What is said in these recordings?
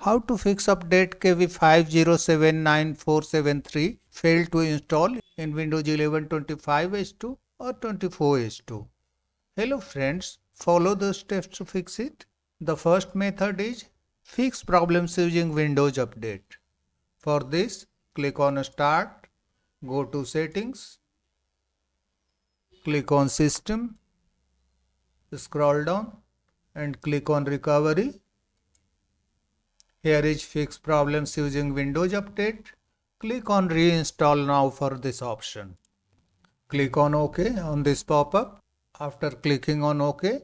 How to fix update KB5079473 failed to install in Windows 11 25H2 or 24H2. Hello friends, follow the steps to fix it. The first method is fix problems using Windows Update. For this, click on Start, go to Settings, click on System, scroll down and click on Recovery. Here is Fix Problems using Windows Update. Click on Reinstall Now for this option. Click on OK on this pop-up. After clicking on OK,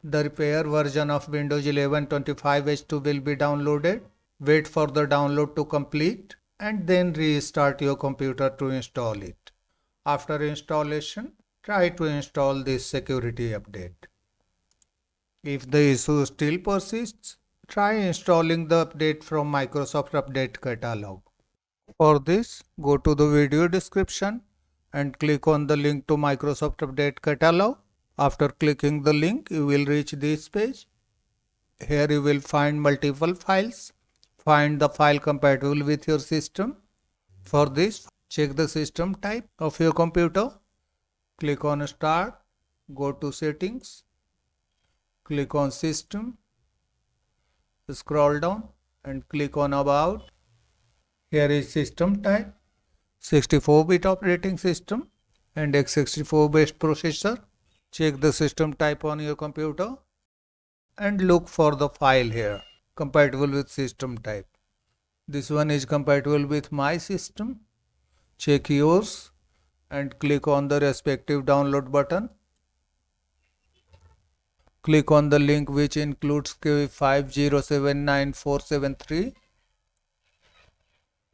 the repair version of Windows 11 25H2 will be downloaded. Wait for the download to complete and then restart your computer to install it. After installation, try to install this security update. If the issue still persists, try installing the update from Microsoft Update Catalog. For this, go to the video description and click on the link to Microsoft Update Catalog. After clicking the link, you will reach this page. Here you will find multiple files. Find the file compatible with your system. For this, check the system type of your computer. Click on Start, go to Settings, click on System, scroll down and click on About. Here is system type, 64-bit operating system and x64 based processor. Check the system type on your computer and look for the file here compatible with system type. This one is compatible with my system. Check yours and click on the respective download button. Click on the link which includes KB5079473.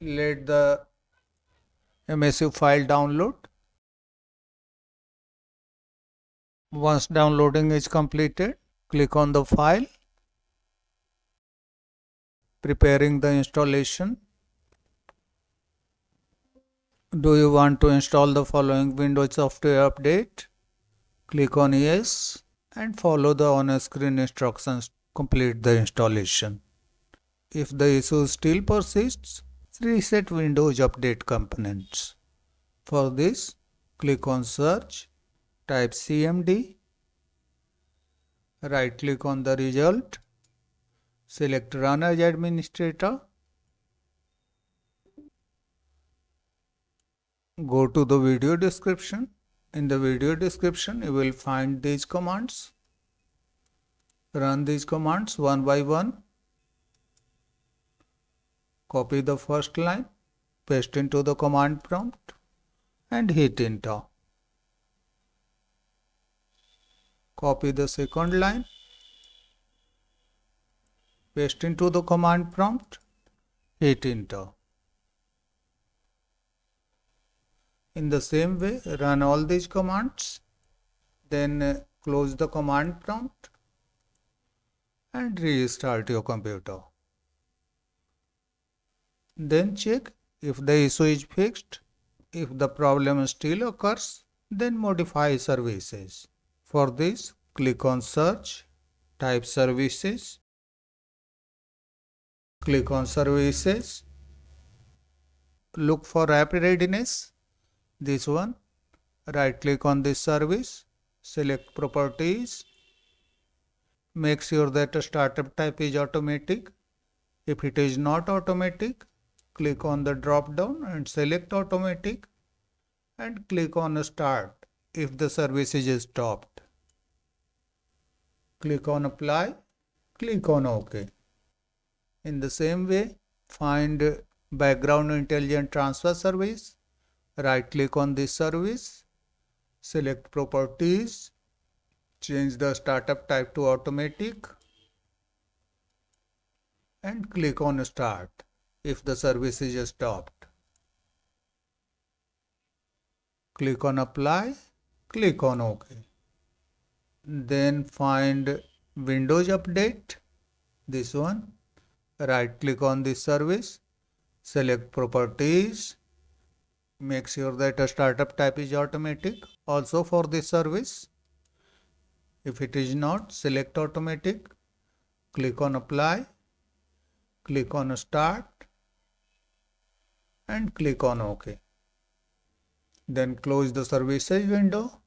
Let the MSU file download. Once downloading is completed, click on the file. Preparing the installation. Do you want to install the following Windows software update? Click on Yes and follow the on-screen instructions to complete the installation. If the issue still persists, reset Windows Update components. For this, click on Search, type CMD, right-click on the result, select Run as Administrator, go to the video description. In the video description, you will find these commands. Run these commands one by one. Copy the first line, paste into the command prompt and hit Enter. Copy the second line, paste into the command prompt, hit Enter. In the same way, run all these commands, then close the command prompt and restart your computer. Then check if the issue is fixed. If the problem still occurs, then modify services. For this, click on Search, type Services, click on Services, look for App Readiness. This one, right click on this service, select Properties, make sure that the startup type is automatic. If it is not automatic, click on the drop down and select Automatic and click on Start if the service is stopped. Click on Apply, click on OK. In the same way, find Background Intelligent Transfer Service. Right click on this service, select Properties, change the startup type to Automatic and click on Start if the service is stopped. Click on Apply, click on OK. Then find Windows Update, this one. Right click on this service, select Properties, make sure that a startup type is automatic also for this service. If it is not, select Automatic, click on Apply click on Start and click on OK. Then close the services window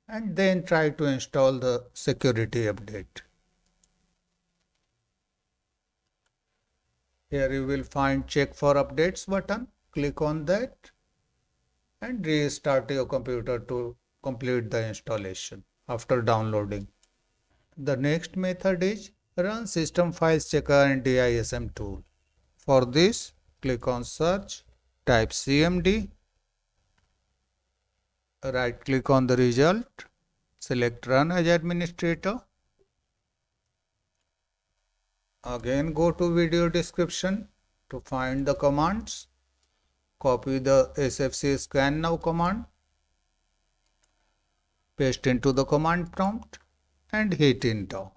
and then try to install the security update. Here you will find check for updates button. Click on that and restart your computer to complete the installation after downloading. The next method is run system files checker and DISM tool. For this, click on search, type CMD, right click on the result, select run as administrator. Again go to video description to find the commands. Copy the SFC SCANNOW command, paste into the command prompt and hit enter.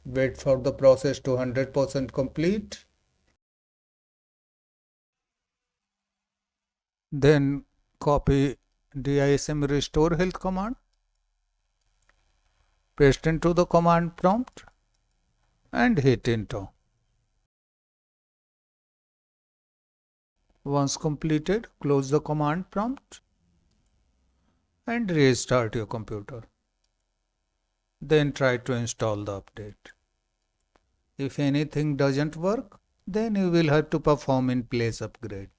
Wait for the process to 100% complete. Then copy DISM RestoreHealth command, paste into the command prompt and hit enter. Once completed, close the command prompt and restart your computer. Then try to install the update. If anything doesn't work, then you will have to perform in place upgrade.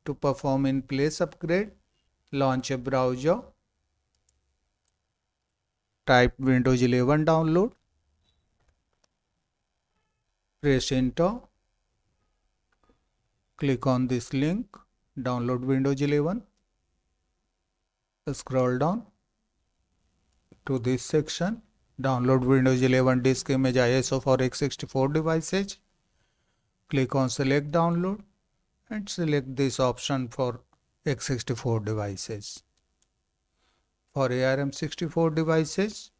To perform in place upgrade, launch a browser, type Windows 11 download, press enter, click on this link, download Windows 11, scroll down to this section, download Windows 11 disk image ISO for x64 devices, click on select download and select this option for x64 devices. For ARM64 devices,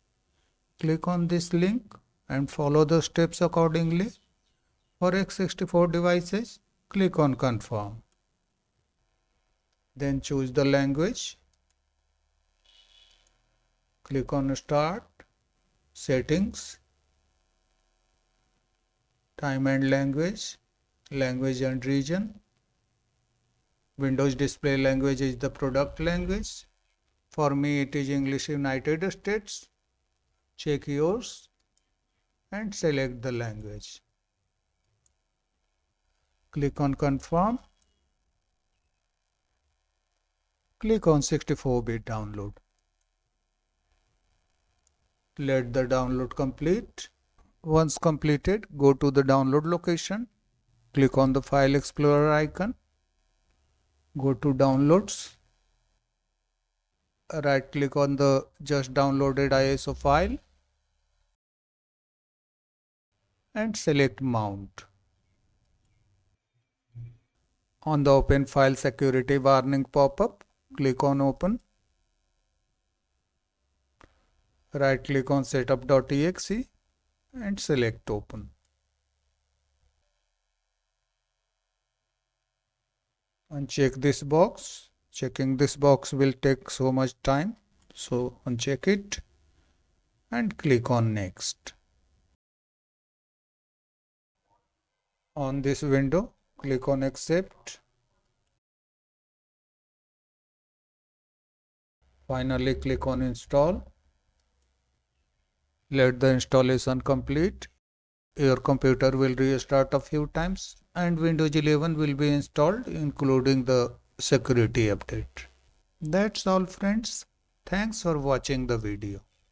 click on this link and follow the steps accordingly. For x64 devices, click on confirm. Then choose the language. Click on start, settings, time and language, language and region. Windows display language is the product language. For me it is English United States. Check yours and select the language. Click on confirm. Click on 64-bit download. Let the download complete. Once completed, go to the download location. Click on the File Explorer icon. Go to Downloads. Right click on the just downloaded ISO file and select Mount. On the Open File Security warning pop-up, click on Open. Right click on setup.exe and select Open. Uncheck this box. Checking this box will take so much time, so uncheck it and click on Next. On this window, click on Accept. Finally, click on Install. Let the installation complete. Your computer will restart a few times and Windows 11 will be installed, including the security update. That's all friends. Thanks for watching the video.